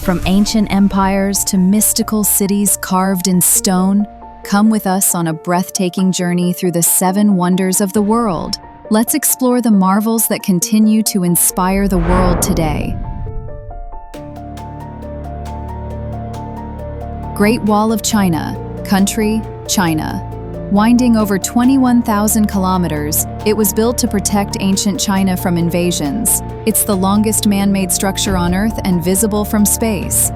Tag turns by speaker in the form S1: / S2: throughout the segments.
S1: From ancient empires to mystical cities carved in stone, come with us on a breathtaking journey through the 7 wonders of the world. Let's explore the marvels that continue to inspire the world today. Great Wall of China, country, China. Winding over 21,000 kilometers, it was built to protect ancient China from invasions. It's the longest man-made structure on Earth and visible from space.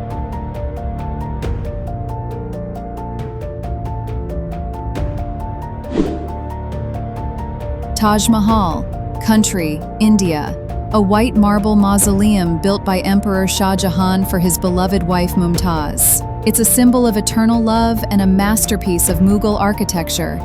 S1: Taj Mahal, country, India. A white marble mausoleum built by Emperor Shah Jahan for his beloved wife Mumtaz. It's a symbol of eternal love and a masterpiece of Mughal architecture.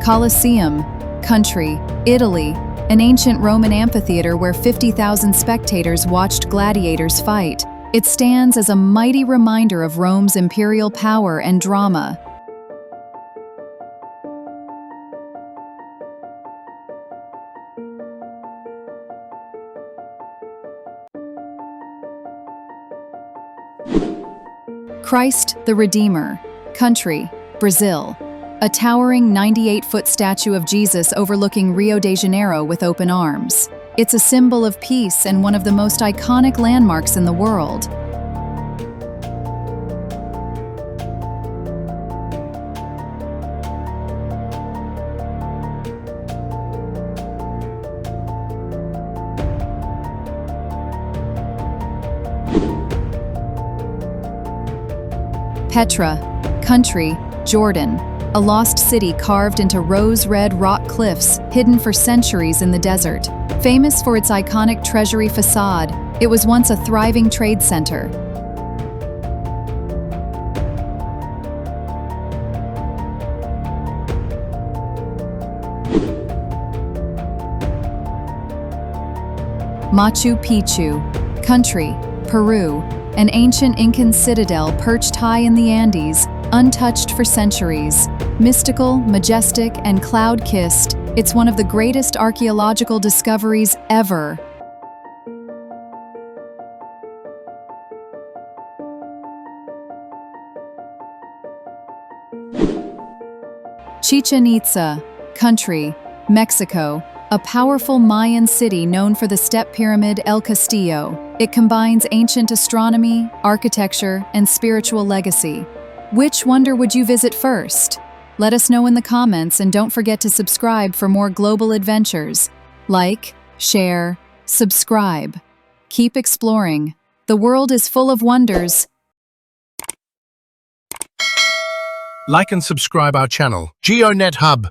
S1: Colosseum, country, Italy. An ancient Roman amphitheater where 50,000 spectators watched gladiators fight. It stands as a mighty reminder of Rome's imperial power and drama. Christ the Redeemer, country, Brazil. A towering 98-foot statue of Jesus overlooking Rio de Janeiro with open arms. It's a symbol of peace and one of the most iconic landmarks in the world. Petra, country, Jordan. A lost city carved into rose-red rock cliffs, hidden for centuries in the desert. Famous for its iconic treasury facade, it was once a thriving trade center. Machu Picchu, country, Peru. An ancient Incan citadel perched high in the Andes, untouched for centuries. Mystical, majestic, and cloud-kissed, it's one of the greatest archaeological discoveries ever. Chichen Itza, country, Mexico. A powerful Mayan city known for the step pyramid El Castillo. It combines ancient astronomy, architecture, and spiritual legacy. Which wonder would you visit first? Let us know in the comments and don't forget to subscribe for more global adventures. Like, share, subscribe. Keep exploring. The world is full of wonders.
S2: Like and subscribe our channel, GeoNetHub.